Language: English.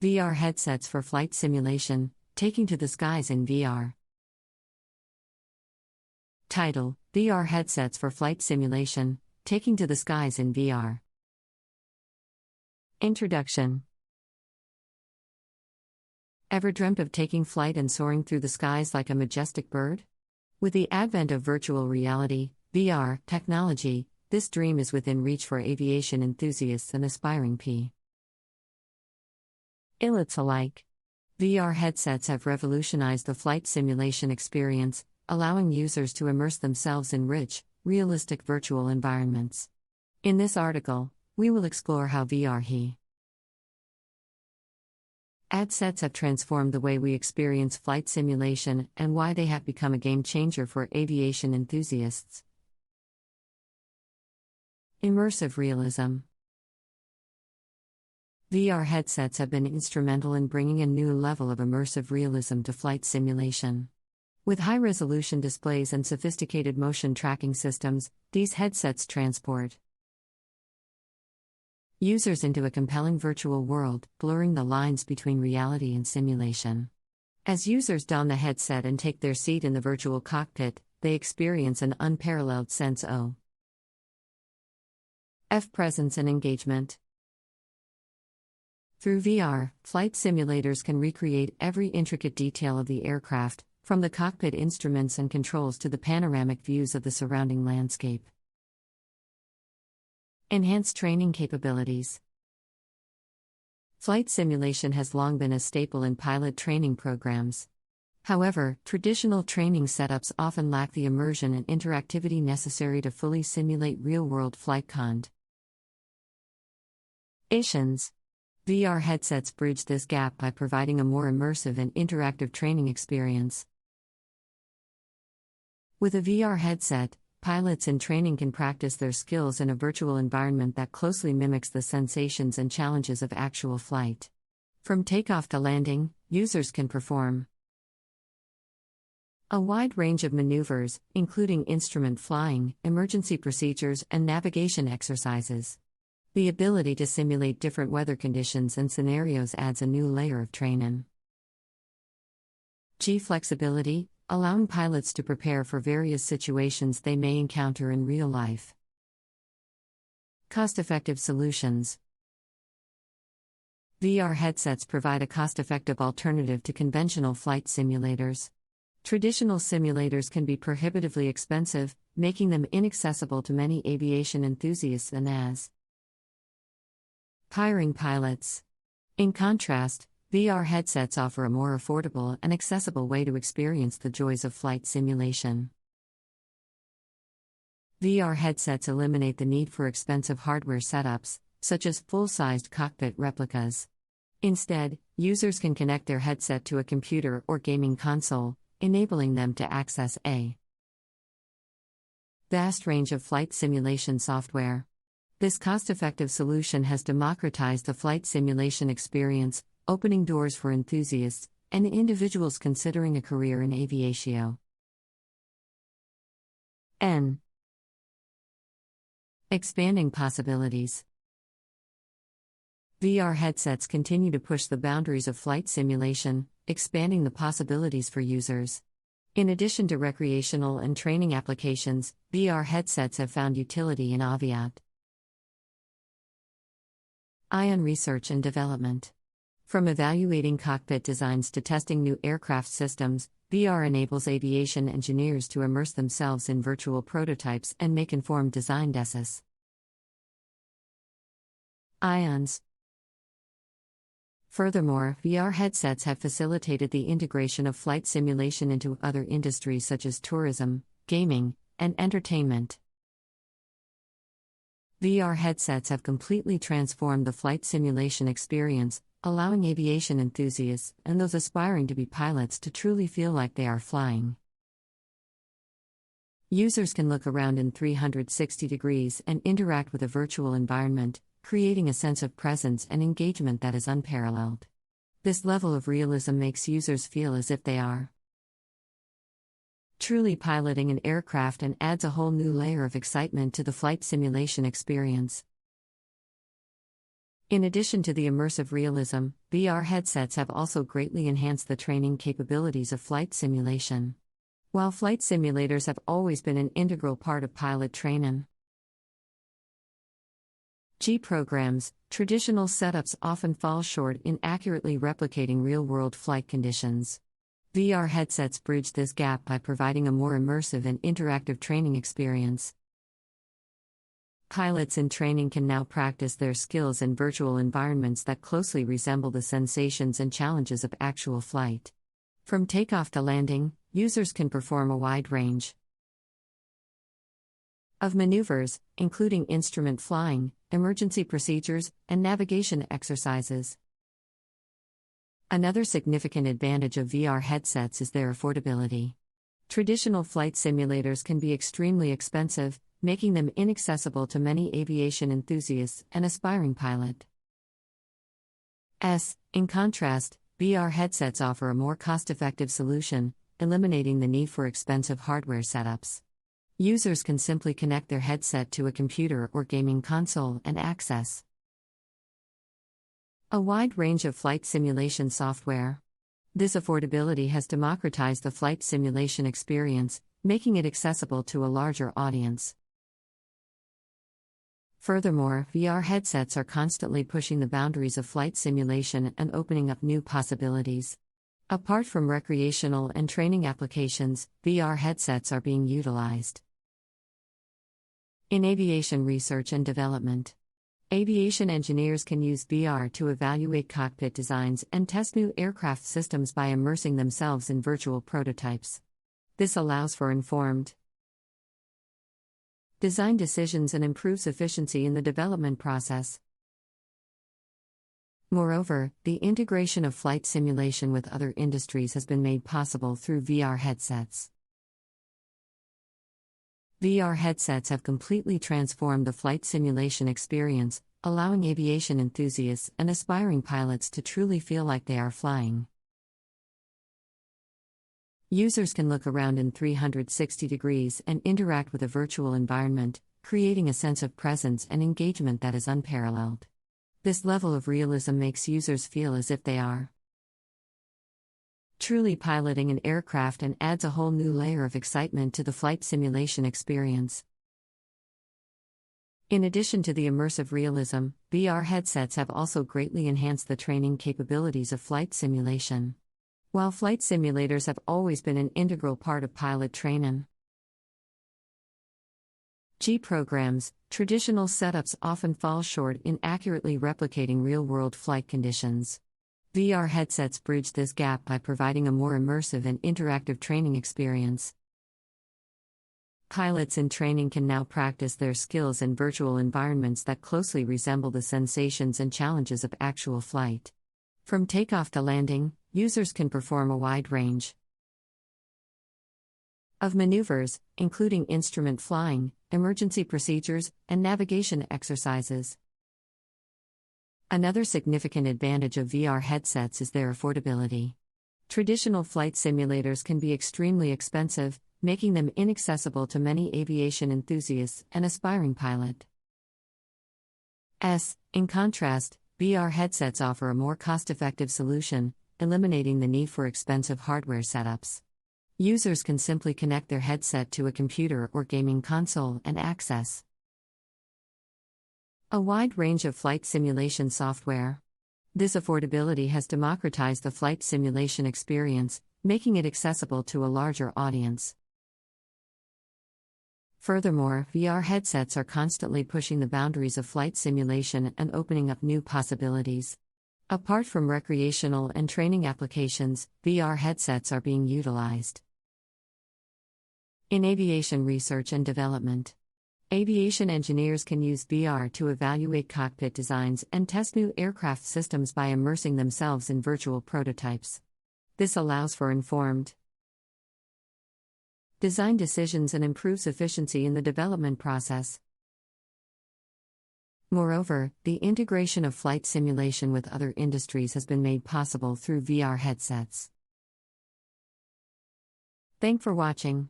VR headsets for flight simulation, taking to the skies in VR. Title: VR headsets for flight simulation, taking to the skies in VR. Introduction. Ever dreamt of taking flight and soaring through the skies like a majestic bird? With the advent of virtual reality, VR, technology, this dream is within reach for aviation enthusiasts and aspiring pilots alike. VR headsets have revolutionized the flight simulation experience, allowing users to immerse themselves in rich, realistic virtual environments. In this article, we will explore how VR headsets have transformed the way we experience flight simulation and why they have become a game changer for aviation enthusiasts. Immersive realism. VR headsets have been instrumental in bringing a new level of immersive realism to flight simulation. With high-resolution displays and sophisticated motion tracking systems, these headsets transport users into a compelling virtual world, blurring the lines between reality and simulation. As users don the headset and take their seat in the virtual cockpit, they experience an unparalleled sense of presence and engagement. Through VR, flight simulators can recreate every intricate detail of the aircraft, from the cockpit instruments and controls to the panoramic views of the surrounding landscape. Enhanced training capabilities. Flight simulation has long been a staple in pilot training programs. However, traditional training setups often lack the immersion and interactivity necessary to fully simulate real-world flight conditions. VR headsets bridge this gap by providing a more immersive and interactive training experience. With a VR headset, pilots in training can practice their skills in a virtual environment that closely mimics the sensations and challenges of actual flight. From takeoff to landing, users can perform a wide range of maneuvers, including instrument flying, emergency procedures, and navigation exercises. The ability to simulate different weather conditions and scenarios adds a new layer of training. Flexibility, allowing pilots to prepare for various situations they may encounter in real life. Cost-effective solutions. VR headsets provide a cost-effective alternative to conventional flight simulators. Traditional simulators can be prohibitively expensive, making them inaccessible to many aviation enthusiasts and aspiring pilots. In contrast, VR headsets offer a more affordable and accessible way to experience the joys of flight simulation. VR headsets eliminate the need for expensive hardware setups, such as full-sized cockpit replicas. Instead, users can connect their headset to a computer or gaming console, enabling them to access a vast range of flight simulation software. This cost-effective solution has democratized the flight simulation experience, opening doors for enthusiasts and individuals considering a career in aviation. Expanding possibilities. VR headsets continue to push the boundaries of flight simulation, expanding the possibilities for users. In addition to recreational and training applications, VR headsets have found utility in aviation research and development. From evaluating cockpit designs to testing new aircraft systems, VR enables aviation engineers to immerse themselves in virtual prototypes and make informed design decisions. Furthermore, VR headsets have facilitated the integration of flight simulation into other industries such as tourism, gaming, and entertainment. VR headsets have completely transformed the flight simulation experience, allowing aviation enthusiasts and those aspiring to be pilots to truly feel like they are flying. Users can look around in 360 degrees and interact with a virtual environment, creating a sense of presence and engagement that is unparalleled. This level of realism makes users feel as if they are truly piloting an aircraft and adds a whole new layer of excitement to the flight simulation experience. In addition to the immersive realism, VR headsets have also greatly enhanced the training capabilities of flight simulation. While flight simulators have always been an integral part of pilot training programs, traditional setups often fall short in accurately replicating real-world flight conditions. VR headsets bridge this gap by providing a more immersive and interactive training experience. Pilots in training can now practice their skills in virtual environments that closely resemble the sensations and challenges of actual flight. From takeoff to landing, users can perform a wide range of maneuvers, including instrument flying, emergency procedures, and navigation exercises. Another significant advantage of VR headsets is their affordability. Traditional flight simulators can be extremely expensive, making them inaccessible to many aviation enthusiasts and aspiring pilots. In contrast, VR headsets offer a more cost-effective solution, eliminating the need for expensive hardware setups. Users can simply connect their headset to a computer or gaming console and access a wide range of flight simulation software. This affordability has democratized the flight simulation experience, making it accessible to a larger audience. Furthermore, VR headsets are constantly pushing the boundaries of flight simulation and opening up new possibilities. Apart from recreational and training applications, VR headsets are being utilized in aviation research and development. Aviation engineers can use VR to evaluate cockpit designs and test new aircraft systems by immersing themselves in virtual prototypes. This allows for informed design decisions and improves efficiency in the development process. Moreover, the integration of flight simulation with other industries has been made possible through VR headsets. VR headsets have completely transformed the flight simulation experience, allowing aviation enthusiasts and aspiring pilots to truly feel like they are flying. Users can look around in 360 degrees and interact with a virtual environment, creating a sense of presence and engagement that is unparalleled. This level of realism makes users feel as if they are truly piloting an aircraft and adds a whole new layer of excitement to the flight simulation experience. In addition to the immersive realism, VR headsets have also greatly enhanced the training capabilities of flight simulation. While flight simulators have always been an integral part of pilot training programs, traditional setups often fall short in accurately replicating real-world flight conditions. VR headsets bridge this gap by providing a more immersive and interactive training experience. Pilots in training can now practice their skills in virtual environments that closely resemble the sensations and challenges of actual flight. From takeoff to landing, users can perform a wide range of maneuvers, including instrument flying, emergency procedures, and navigation exercises. Another significant advantage of VR headsets is their affordability. Traditional flight simulators can be extremely expensive, making them inaccessible to many aviation enthusiasts and aspiring pilots. In contrast, VR headsets offer a more cost-effective solution, eliminating the need for expensive hardware setups. Users can simply connect their headset to a computer or gaming console and access a wide range of flight simulation software. This affordability has democratized the flight simulation experience, making it accessible to a larger audience. Furthermore, VR headsets are constantly pushing the boundaries of flight simulation and opening up new possibilities. Apart from recreational and training applications, VR headsets are being utilized in aviation research and development. Aviation engineers can use VR to evaluate cockpit designs and test new aircraft systems by immersing themselves in virtual prototypes. This allows for informed design decisions and improves efficiency in the development process. Moreover, the integration of flight simulation with other industries has been made possible through VR headsets. Thanks for watching.